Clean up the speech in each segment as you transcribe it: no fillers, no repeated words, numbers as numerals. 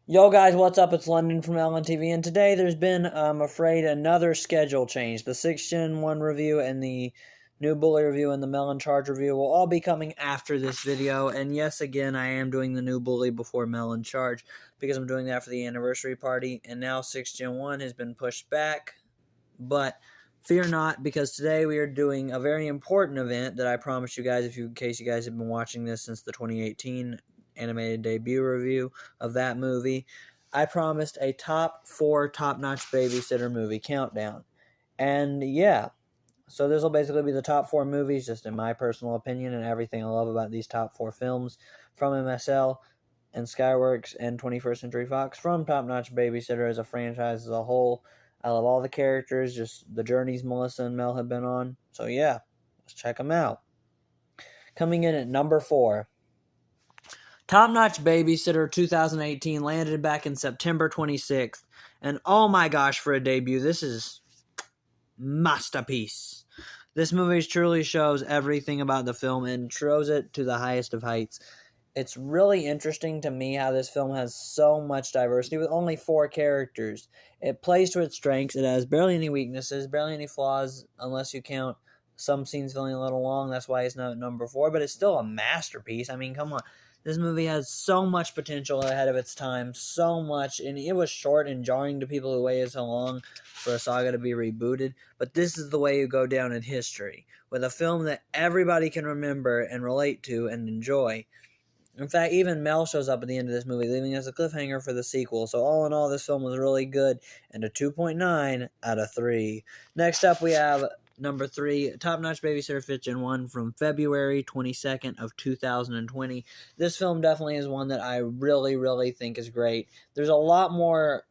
Yo guys, what's up? It's London from LNTV, and today there's been, I'm afraid, another schedule change. The 6th Gen 1 review and the new Bully review and the Melon Charge review will all be coming after this video, and yes, again, I am doing the new Bully before Melon Charge, because I'm doing that for the anniversary party, and now 6th Gen 1 has been pushed back, but fear not, because today we are doing a very important event that I promised you guys, in case you guys have been watching this since the 2018 animated debut review of that movie. I promised a top 4 top-notch babysitter movie countdown. And yeah, so this will basically be the top 4 movies, just in my personal opinion, and everything I love about these top 4 films from MSL and Skyworks and 21st Century Fox, from Top-Notch Babysitter as a franchise as a whole. I love all the characters, just the journeys Melissa and Mel have been on. So yeah, let's check them out. Coming in at number 4. Top-Notch Babysitter 2018 landed back in September 26th. And oh my gosh, for a debut, this is masterpiece. This movie truly shows everything about the film and shows it to the highest of heights. It's really interesting to me how this film has so much diversity with only 4 characters. It plays to its strengths. It has barely any weaknesses, barely any flaws, unless you count some scenes feeling a little long. That's why it's not at number 4, but it's still a masterpiece. I mean, come on. This movie has so much potential ahead of its time, so much, and it was short and jarring to people who waited so long for a saga to be rebooted, but this is the way you go down in history, with a film that everybody can remember and relate to and enjoy. In fact, even Mel shows up at the end of this movie, leaving us a cliffhanger for the sequel. So all in all, this film was really good, and a 2.9 out of 3. Next up, we have number 3, Top-Notch Babysitter 5th Gen 1 from February 22nd of 2020. This film definitely is one that I really think is great. There's a lot more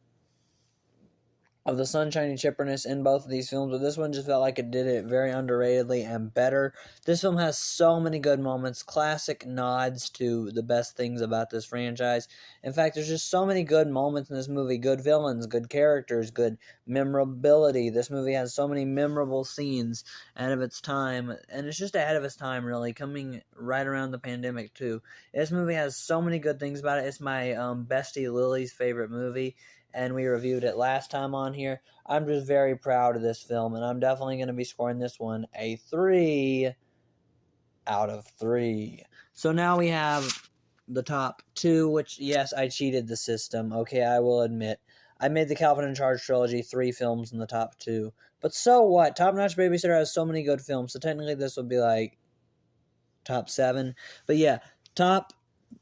of the sunshiny chipperness in both of these films, but this one just felt like it did it very underratedly and better. This film has so many good moments, classic nods to the best things about this franchise. In fact, there's just so many good moments in this movie, good villains, good characters, good memorability. This movie has so many memorable scenes ahead of its time, and it's just ahead of its time, really, coming right around the pandemic, too. This movie has so many good things about it. It's my bestie Lily's favorite movie, and we reviewed it last time on here. I'm just very proud of this film, and I'm definitely going to be scoring this one a 3 out of 3. So now we have the top 2, which, yes, I cheated the system. Okay, I will admit. I made the Calvin and Charge trilogy 3 films in the top 2. But so what? Top-Notch Babysitter has so many good films, so technically this would be like top 7. But yeah,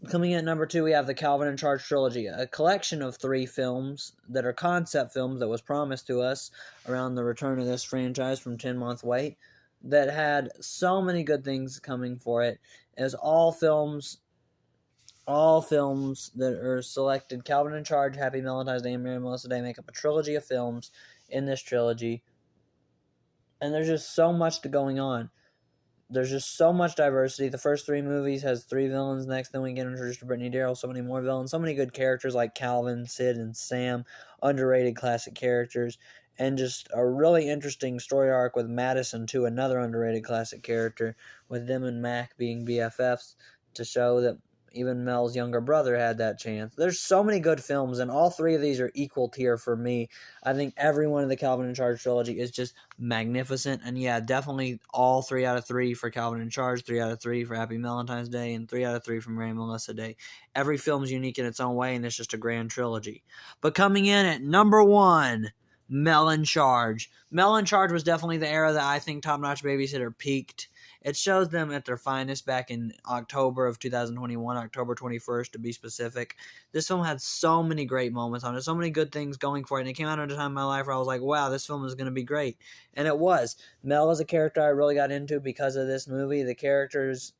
coming in at number 2, we have the Calvin and Charge trilogy, a collection of 3 films that are concept films that was promised to us around the return of this franchise from 10-month wait, that had so many good things coming for it. As all films that are selected, Calvin and Charge, Happy Valentine's Day, and Mary Melissa Day, make up a trilogy of films in this trilogy. And there's just so much going on. There's just so much diversity. The first 3 movies has 3 villains. Next, then we get introduced to Brittany Darrell. So many more villains. So many good characters like Calvin, Sid, and Sam. Underrated classic characters. And just a really interesting story arc with Madison, too. Another underrated classic character. With them and Mac being BFFs. To show that even Mel's younger brother had that chance. There's so many good films, and all 3 of these are equal tier for me. I think every one of the Calvin and Charge trilogy is just magnificent, and yeah, definitely all 3 out of 3 for Calvin and Charge, 3 out of 3 for Happy Valentine's Day, and 3 out of 3 for Mary Melissa Day. Every film's unique in its own way, and it's just a grand trilogy. But coming in at number 1, Melon Charge. Melon Charge was definitely the era that I think Top-Notch Babysitter peaked. It shows them at their finest back in October of 2021, October 21st to be specific. This film had so many great moments on it, so many good things going for it, and it came out at a time in my life where I was like, wow, this film is going to be great. And it was. Mel was a character I really got into because of this movie. The characters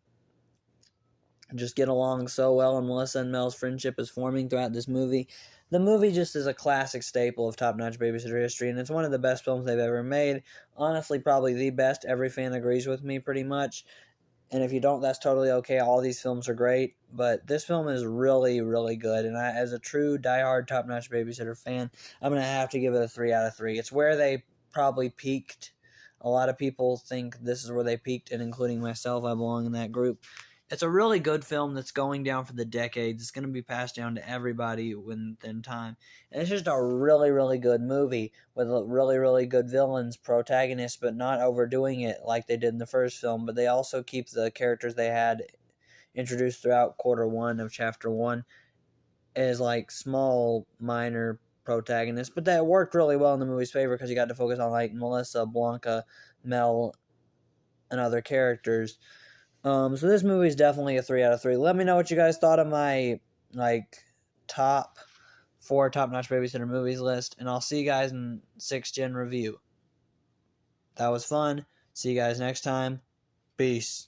just get along so well, and Melissa and Mel's friendship is forming throughout this movie. The movie just is a classic staple of Top-Notch Babysitter history, and it's one of the best films they've ever made. Honestly, probably the best. Every fan agrees with me pretty much. And if you don't, that's totally okay. All these films are great, but this film is really good. And I, as a true diehard Top-Notch Babysitter fan, I'm going to have to give it a 3 out of 3. It's where they probably peaked. A lot of people think this is where they peaked, and including myself, I belong in that group. It's a really good film that's going down for the decades. It's going to be passed down to everybody within time. And it's just a really, really good movie with really, really good villains, protagonists, but not overdoing it like they did in the first film. But they also keep the characters they had introduced throughout quarter one of chapter one as like small, minor protagonists. But that worked really well in the movie's favor because you got to focus on like Melissa, Blanca, Mel, and other characters. So this movie is definitely a 3 out of 3. Let me know what you guys thought of my like top 4 top-notch babysitter movies list, and I'll see you guys in 6th Gen review. That was fun. See you guys next time. Peace.